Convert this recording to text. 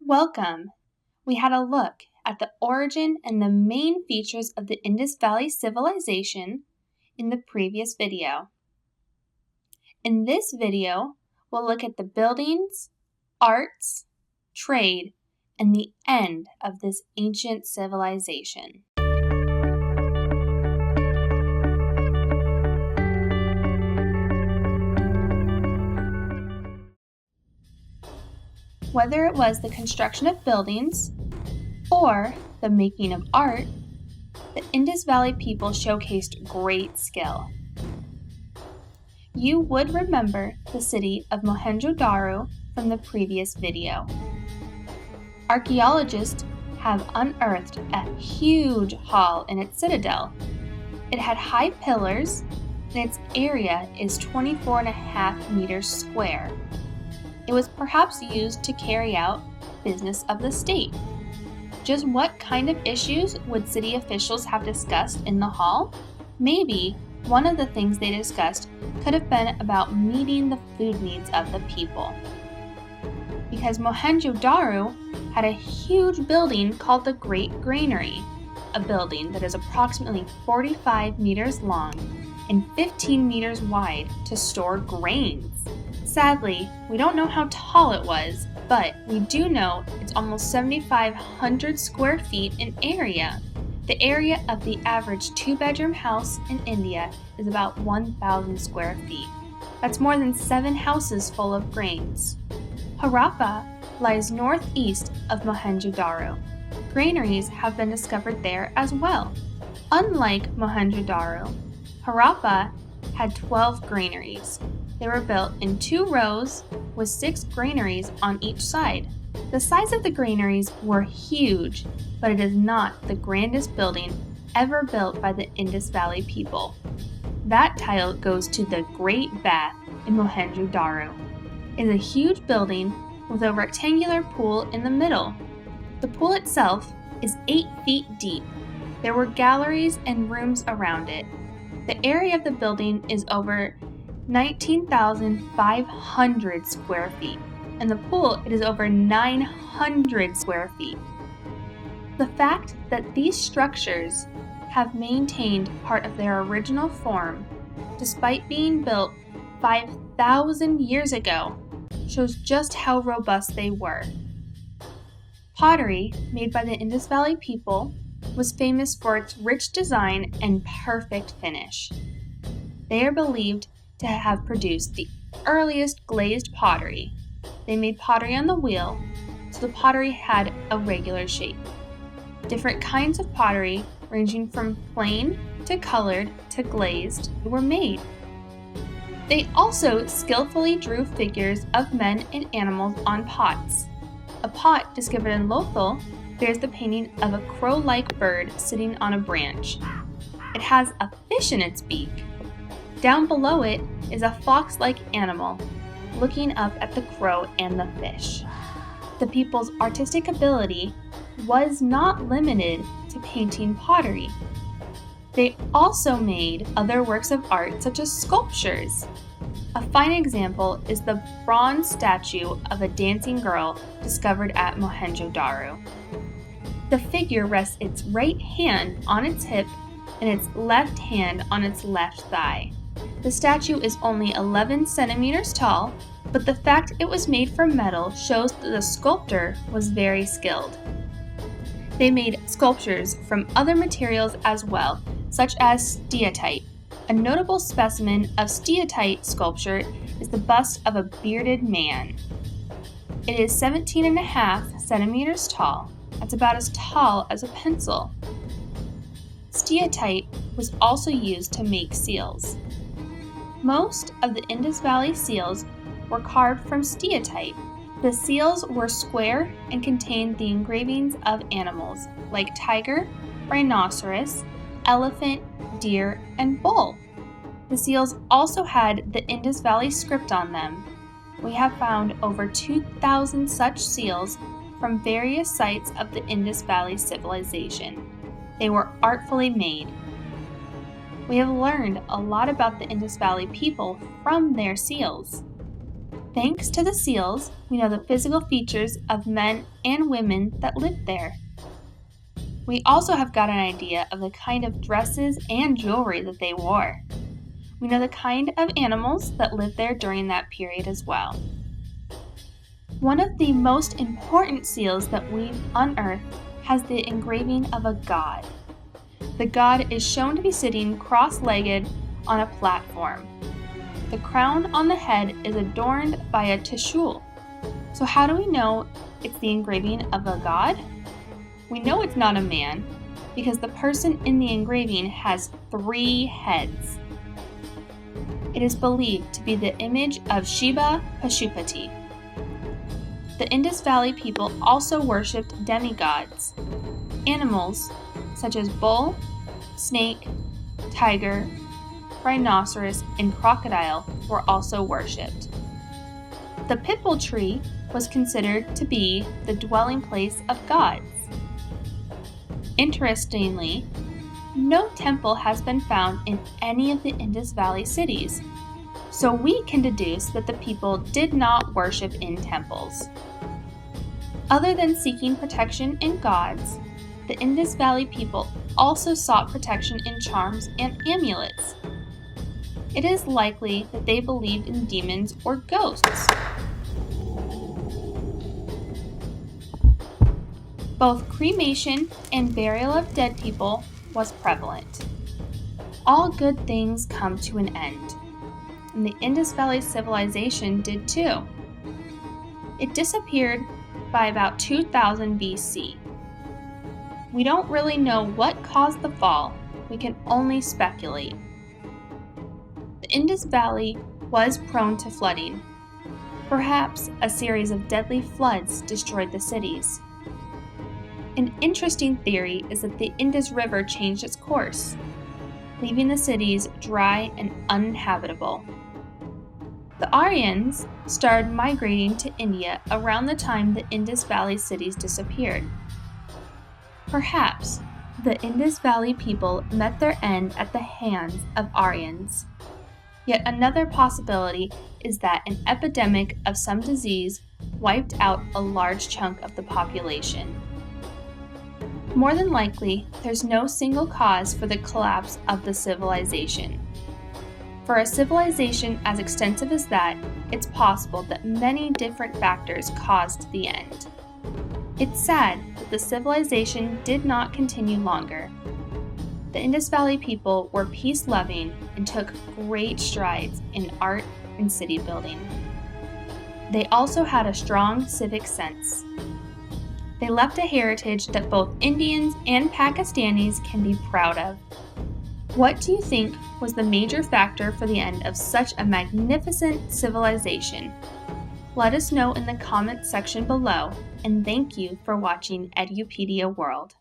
Welcome! We had a look at the origin and the main features of the Indus Valley Civilization in the previous video. In this video, we'll look at the buildings, arts, trade, and the end of this ancient civilization. Whether it was the construction of buildings or the making of art, the Indus Valley people showcased great skill. You would remember the city of Mohenjo-Daro from the previous video. Archaeologists have unearthed a huge hall in its citadel. It had high pillars, and its area is 24.5 meters square. It was perhaps used to carry out business of the state. Just what kind of issues would city officials have discussed in the hall? Maybe one of the things they discussed could have been about meeting the food needs of the people. Because Mohenjo-Daro had a huge building called the Great Granary, a building that is approximately 45 meters long and 15 meters wide to store grains. Sadly, we don't know how tall it was, but we do know it's almost 7,500 square feet in area. The area of the average two-bedroom house in India is about 1,000 square feet. That's more than 7 houses full of grains. Harappa lies northeast of Mohenjo-Daro. Granaries have been discovered there as well. Unlike Mohenjo-Daro, Harappa had 12 granaries. They were built in 2 rows with 6 granaries on each side. The size of the granaries were huge, but it is not the grandest building ever built by the Indus Valley people. That title goes to the Great Bath in Mohenjo-Daro. It is a huge building with a rectangular pool in the middle. The pool itself is 8 feet deep. There were galleries and rooms around it. The area of the building is over 19,500 square feet, and the pool it is over 900 square feet. The fact that these structures have maintained part of their original form, despite being built 5,000 years ago, shows just how robust they were. Pottery, made by the Indus Valley people, was famous for its rich design and perfect finish. They are believed to have produced the earliest glazed pottery. They made pottery on the wheel, so the pottery had a regular shape. Different kinds of pottery, ranging from plain to colored to glazed, were made. They also skillfully drew figures of men and animals on pots. A pot discovered in Lothal bears the painting of a crow-like bird sitting on a branch. It has a fish in its beak. Down below it is a fox-like animal, looking up at the crow and the fish. The people's artistic ability was not limited to painting pottery. They also made other works of art such as sculptures. A fine example is the bronze statue of a dancing girl discovered at Mohenjo-Daro. The figure rests its right hand on its hip and its left hand on its left thigh. The statue is only 11 centimeters tall, but the fact it was made from metal shows that the sculptor was very skilled. They made sculptures from other materials as well, such as steatite. A notable specimen of steatite sculpture is the bust of a bearded man. It is 17.5 centimeters tall. That's about as tall as a pencil. Steatite was also used to make seals. Most of the Indus Valley seals were carved from steatite. The seals were square and contained the engravings of animals like tiger, rhinoceros, elephant, deer, and bull. The seals also had the Indus Valley script on them. We have found over 2,000 such seals from various sites of the Indus Valley civilization. They were artfully made. We have learned a lot about the Indus Valley people from their seals. Thanks to the seals, we know the physical features of men and women that lived there. We also have got an idea of the kind of dresses and jewelry that they wore. We know the kind of animals that lived there during that period as well. One of the most important seals that we've unearthed has the engraving of a god. The god is shown to be sitting cross-legged on a platform. The crown on the head is adorned by a tishul. So how do we know it's the engraving of a god? We know it's not a man because the person in the engraving has 3 heads. It is believed to be the image of Shiva Pashupati. The Indus Valley people also worshipped demigods. Animals such as bull, snake, tiger, rhinoceros, and crocodile were also worshipped. The pipal tree was considered to be the dwelling place of gods. Interestingly, no temple has been found in any of the Indus Valley cities, so we can deduce that the people did not worship in temples. Other than seeking protection in gods, the Indus Valley people also sought protection in charms and amulets. It is likely that they believed in demons or ghosts. Both cremation and burial of dead people was prevalent. All good things come to an end, and the Indus Valley civilization did too. It disappeared by about 2000 BC. We don't really know what caused the fall, we can only speculate. The Indus Valley was prone to flooding. Perhaps a series of deadly floods destroyed the cities. An interesting theory is that the Indus River changed its course, leaving the cities dry and uninhabitable. The Aryans started migrating to India around the time the Indus Valley cities disappeared. Perhaps the Indus Valley people met their end at the hands of Aryans. Yet another possibility is that an epidemic of some disease wiped out a large chunk of the population. More than likely, there's no single cause for the collapse of the civilization. For a civilization as extensive as that, it's possible that many different factors caused the end. It's sad that the civilization did not continue longer. The Indus Valley people were peace-loving and took great strides in art and city building. They also had a strong civic sense. They left a heritage that both Indians and Pakistanis can be proud of. What do you think was the major factor for the end of such a magnificent civilization? Let us know in the comments section below, and thank you for watching Edupedia World.